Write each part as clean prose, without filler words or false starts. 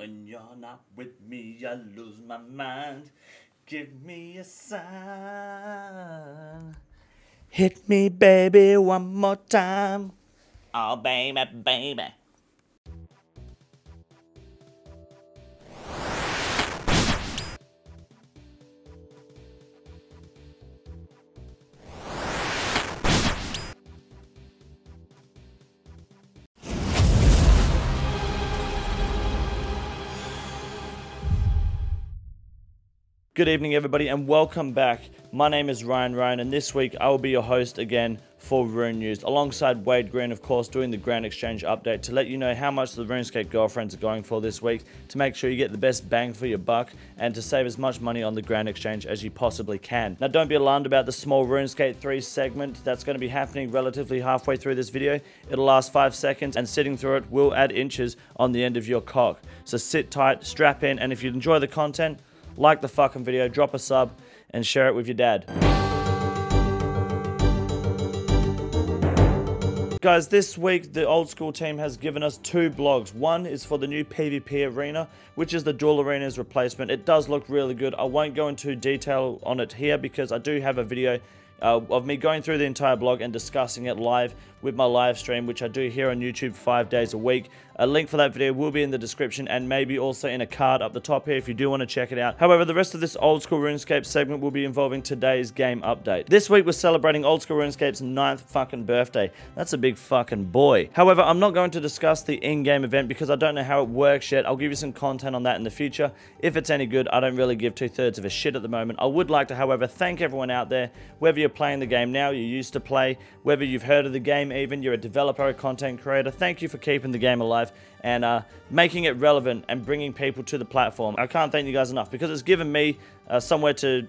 When you're not with me, I lose my mind. Give me a sign. Hit me, baby, one more time. Oh, baby, baby. Good evening, everybody, and welcome back. My name is Ryan, and this week I will be your host again for Rune News, alongside Wade Green, of course, doing the Grand Exchange update to let you know how much the RuneScape girlfriends are going for this week, to make sure you get the best bang for your buck, and to save as much money on the Grand Exchange as you possibly can. Now, don't be alarmed about the small RuneScape 3 segment that's going to be happening relatively halfway through this video. It'll last 5 seconds, and sitting through it will add inches on the end of your cock. So sit tight, strap in, and if you enjoy the content, like the fucking video, drop a sub, and share it with your dad. Guys, this week the old school team has given us 2 blogs. One is for the new PvP arena, which is the Duel Arena's replacement. It does look really good. I won't go into detail on it here because I do have a video of me going through the entire blog and discussing it live with my live stream, which I do here on YouTube 5 days a week. A link for that video will be in the description and maybe also in a card up the top here if you do want to check it out. However, the rest of this Old School RuneScape segment will be involving today's game update. This week we're celebrating Old School RuneScape's 9th fucking birthday. That's a big fucking boy. However, I'm not going to discuss the in-game event because I don't know how it works yet. I'll give you some content on that in the future. If it's any good, I don't really give 2/3 of a shit at the moment. I would like to, however, thank everyone out there, whether you're playing the game now, you used to play, whether you've heard of the game even, you're a developer, a content creator, thank you for keeping the game alive and making it relevant and bringing people to the platform. I can't thank you guys enough because it's given me somewhere to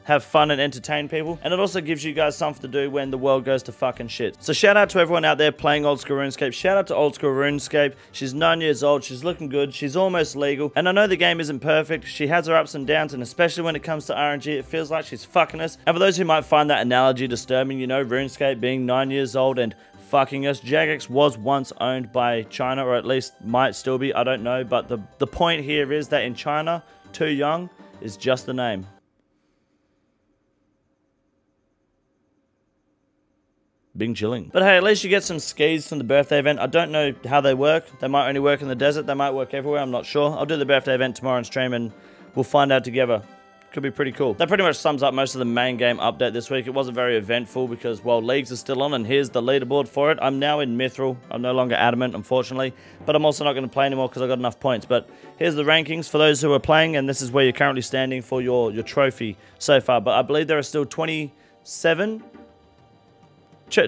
have fun and entertain people, and it also gives you guys something to do when the world goes to fucking shit. So shout out to everyone out there playing Old School RuneScape. Shout out to Old School RuneScape. She's 9 years old, she's looking good, she's almost legal, and I know the game isn't perfect. She has her ups and downs, and especially when it comes to RNG, it feels like she's fucking us. And for those who might find that analogy disturbing, you know, RuneScape being 9 years old and fucking us, Jagex was once owned by China, or at least might still be, I don't know, but the point here is that in China, too young is just the name. Bing chilling. But hey, at least you get some skis from the birthday event. I don't know how they work. They might only work in the desert. They might work everywhere. I'm not sure. I'll do the birthday event tomorrow on stream and we'll find out together. Could be pretty cool. That pretty much sums up most of the main game update this week. It wasn't very eventful because, well, leagues are still on and here's the leaderboard for it. I'm now in Mithril. I'm no longer Adamant, unfortunately. But I'm also not going to play anymore because I got enough points. But here's the rankings for those who are playing, and this is where you're currently standing for your trophy so far. But I believe there are still 27...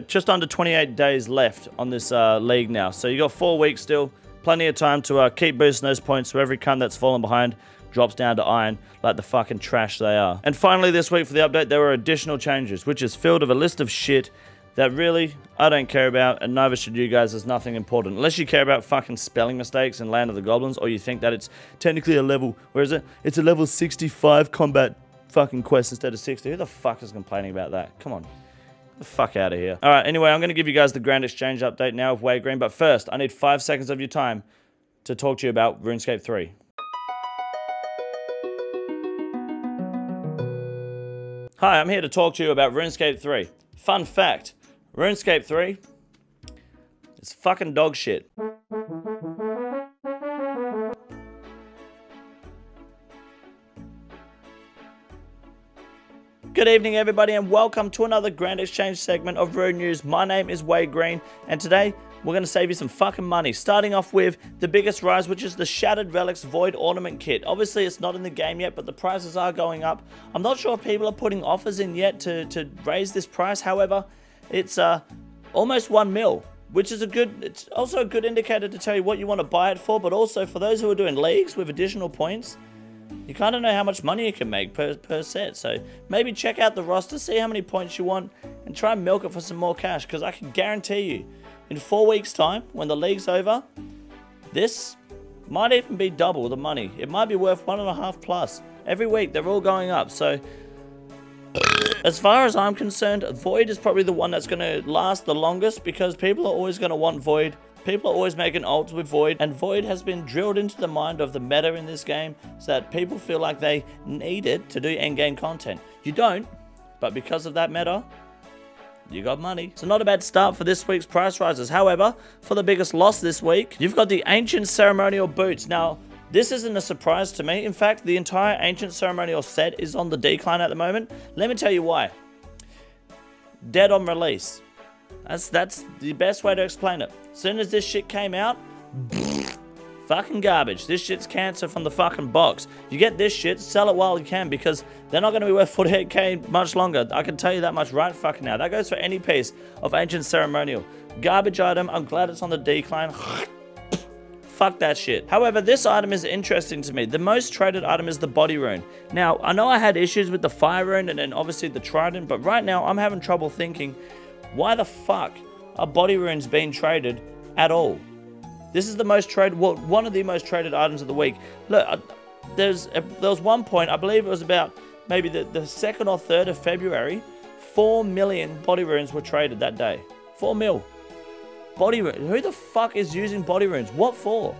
just under 28 days left on this league now. So you got 4 weeks still. Plenty of time to keep boosting those points so every cunt that's fallen behind drops down to iron like the fucking trash they are. And finally this week for the update, there were additional changes, which is filled with a list of shit that really I don't care about, and neither should you guys. There's nothing important. Unless you care about fucking spelling mistakes in Land of the Goblins, or you think that it's technically a level, where is it? It's a level 65 combat fucking quest instead of 60. Who the fuck is complaining about that? Come on. Get the fuck out of here. Alright, anyway, I'm going to give you guys the Grand Exchange update now of Wade Green, but first, I need 5 seconds of your time to talk to you about RuneScape 3. Hi, I'm here to talk to you about RuneScape 3. Fun fact, RuneScape 3 is fucking dog shit. Good evening, everybody, and welcome to another Grand Exchange segment of Rune News. My name is Wade Green, and today we're going to save you some fucking money. Starting off with the biggest rise, which is the Shattered Relics Void Ornament Kit. Obviously, it's not in the game yet, but the prices are going up. I'm not sure if people are putting offers in yet to raise this price. However, it's almost 1 mil, which is it's also a good indicator to tell you what you want to buy it for, but also for those who are doing leagues with additional points, you kind of know how much money you can make per set. So maybe check out the roster, see how many points you want, and try and milk it for some more cash, because I can guarantee you, in 4 weeks' time, when the league's over, this might even be double the money. It might be worth 1.5 plus. Every week, they're all going up. So, as far as I'm concerned, Void is probably the one that's going to last the longest, because people are always going to want Void People are always making ults with Void, and Void has been drilled into the mind of the meta in this game so that people feel like they need it to do endgame content. You don't, but because of that meta, you got money. So not a bad start for this week's price rises. However, for the biggest loss this week, you've got the Ancient Ceremonial Boots. Now, this isn't a surprise to me. In fact, the entire Ancient Ceremonial set is on the decline at the moment. Let me tell you why. Dead on release. That's the best way to explain it. As soon as this shit came out, fucking garbage. This shit's cancer from the fucking box. You get this shit, sell it while you can, because they're not going to be worth 48k much longer. I can tell you that much right fucking now. That goes for any piece of Ancient Ceremonial. Garbage item. I'm glad it's on the decline. Fuck that shit. However, this item is interesting to me. The most traded item is the body rune. Now, I know I had issues with the fire rune and then obviously the trident, but right now I'm having trouble thinking, why the fuck are body runes being traded at all? This is the most traded, well, one of the most traded items of the week. Look, there was one point, I believe it was about maybe the 2nd or 3rd of February, 4 million body runes were traded that day. 4 mil. Body runes. Who the fuck is using body runes? What for?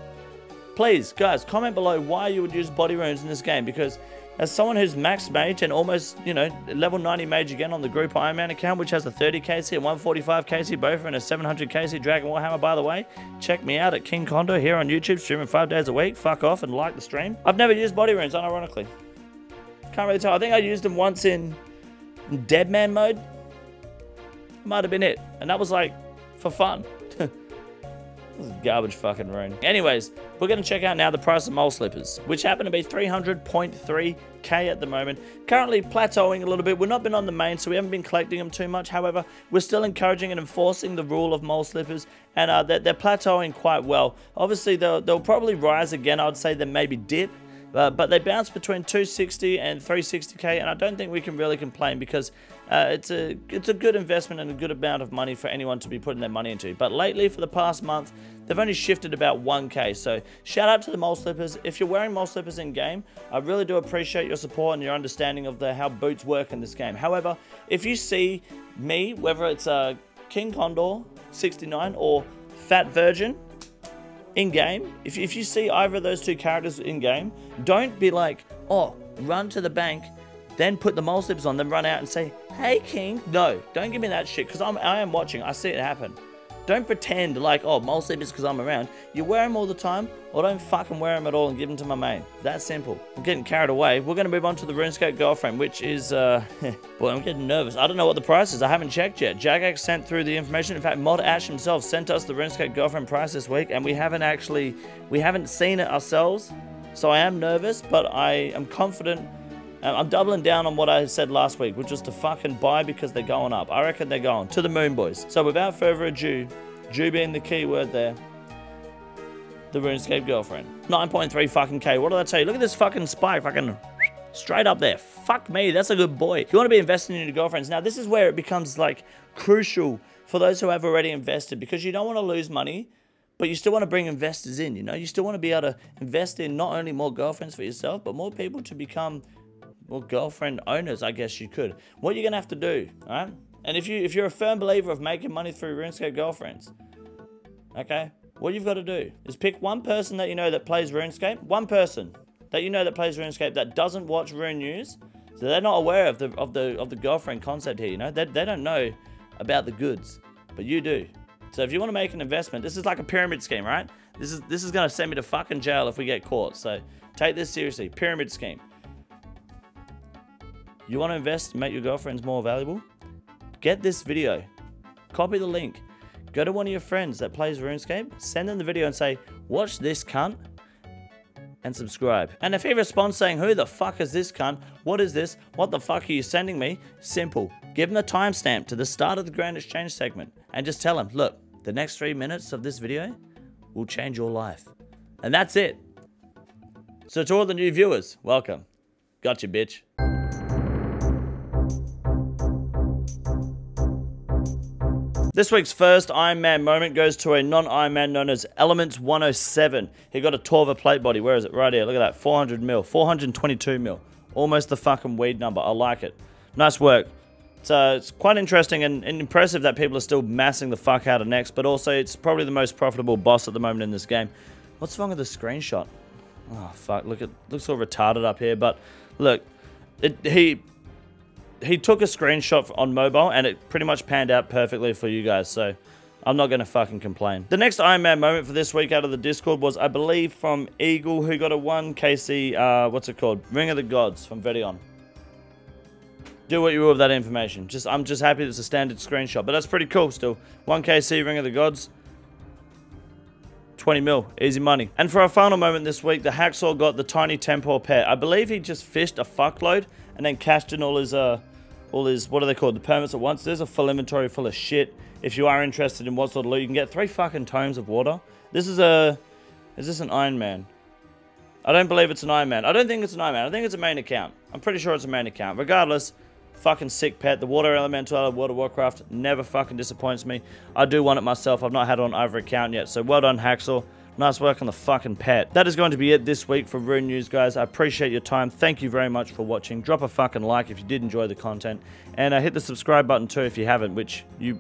Please, guys, comment below why you would use body runes in this game, because as someone who's max mage and almost, you know, level 90 mage again on the group Iron Man account, which has a 30 KC and 145 KC both, and a 700 KC Dragon Warhammer, by the way, check me out at King Kondo here on YouTube, streaming 5 days a week. Fuck off and like the stream. I've never used body runes, unironically. Can't really tell. I think I used them once in Dead Man mode. Might have been it. And that was like for fun. This is garbage fucking rune. Anyways, we're going to check out now the price of mole slippers, which happen to be 300.3k at the moment. Currently plateauing a little bit. We've not been on the main, so we haven't been collecting them too much. However, we're still encouraging and enforcing the rule of mole slippers, and they're plateauing quite well. Obviously, they'll probably rise again. I would say they maybe dip. But they bounce between 260 and 360k, and I don't think we can really complain, because it's a good investment and a good amount of money for anyone to be putting their money into. But lately, for the past month, they've only shifted about 1k. So shout out to the mole slippers. If you're wearing mole slippers in game, I really do appreciate your support and your understanding of how boots work in this game. However, if you see me, whether it's King Condor 69 or Fat Virgin in-game, if you see either of those two characters in-game, don't be like, oh, run to the bank, then put the mole slippers on, then run out and say, hey, King. No, don't give me that shit, because I am watching. I see it happen. Don't pretend like, oh, mole slippers because I'm around. You wear them all the time, or don't fucking wear them at all and give them to my main. That's simple. I'm getting carried away. We're going to move on to the RuneScape Girlfriend, which is, boy, I'm getting nervous. I don't know what the price is. I haven't checked yet. Jagex sent through the information. In fact, Mod Ash himself sent us the RuneScape Girlfriend price this week, and we haven't seen it ourselves. So I am nervous, but I am confident. I'm doubling down on what I said last week, which was to fucking buy because they're going up. I reckon they're going to the moon, boys. So without further ado, Jew being the key word there, the RuneScape Girlfriend. 9.3 fucking K. What did I tell you? Look at this fucking spike, fucking straight up there. Fuck me, that's a good boy. You want to be investing in your girlfriends. Now, this is where it becomes like crucial for those who have already invested, because you don't want to lose money, but you still want to bring investors in, you know? You still want to be able to invest in not only more girlfriends for yourself, but more people to become more girlfriend owners, I guess you could. What you're going to have to do, all right? And if you're a firm believer of making money through RuneScape Girlfriends, okay, what you've got to do is pick one person that you know that plays RuneScape, one person that you know that plays RuneScape that doesn't watch Rune News, so they're not aware of the girlfriend concept here, you know? They don't know about the goods, but you do. So if you want to make an investment, this is like a pyramid scheme, right? This is going to send me to fucking jail if we get caught. So take this seriously. Pyramid scheme. You want to invest and make your girlfriends more valuable? Get this video. Copy the link. Go to one of your friends that plays RuneScape. Send them the video and say, watch this cunt. And subscribe. And if he responds saying, who the fuck is this cunt? What is this? What the fuck are you sending me? Simple. Give him a timestamp to the start of the Grand Exchange segment. And just tell him, look, the next 3 minutes of this video will change your life. And that's it. So to all the new viewers, welcome. Gotcha, bitch. This week's first Iron Man moment goes to a non-Iron Man known as Elements 107. He got a Torva plate body. Where is it? Right here. Look at that. 400 mil. 422 mil. Almost the fucking weed number. I like it. Nice work. So it's quite interesting and impressive that people are still massing the fuck out of Nex, but also it's probably the most profitable boss at the moment in this game. What's wrong with the screenshot? Oh fuck, looks all retarded up here, but look, he took a screenshot on mobile and it pretty much panned out perfectly for you guys, so I'm not gonna fucking complain. The next Iron Man moment for this week out of the Discord was, I believe, from Eagle, who got a 1KC, what's it called? Ring of the Gods from Vedion. Do what you will with that information. I'm just happy it's a standard screenshot, but that's pretty cool still. 1KC Ring of the Gods. 20 mil, easy money. And for our final moment this week, the Hacksaw got the tiny Tempor pet. I believe he just fished a fuckload and then cashed in all his, what are they called? The permits at once. There's a full inventory full of shit. If you are interested in what sort of loot, you can get 3 fucking tomes of water. This is this an Iron Man? I don't believe it's an Iron Man. I don't think it's an Iron Man. I think it's a main account. I'm pretty sure it's a main account. Regardless, fucking sick pet. The water elemental out of World of Warcraft never fucking disappoints me. I do want it myself. I've not had it on either account yet. So well done, Hacksaw. Nice work on the fucking pet. That is going to be it this week for Rune News, guys. I appreciate your time. Thank you very much for watching. Drop a fucking like if you did enjoy the content. And hit the subscribe button too if you haven't, which you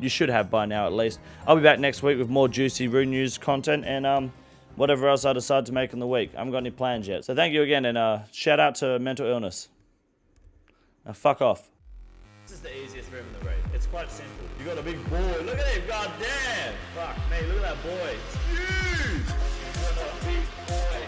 should have by now at least. I'll be back next week with more juicy Rune News content and whatever else I decide to make in the week. I haven't got any plans yet. So thank you again, and shout out to mental illness. Now fuck off. This is the easiest room in the raid. It's quite simple. You got a big boy. Look at him. God damn. Fuck me. Look at that boy. It's huge. You got a big boy.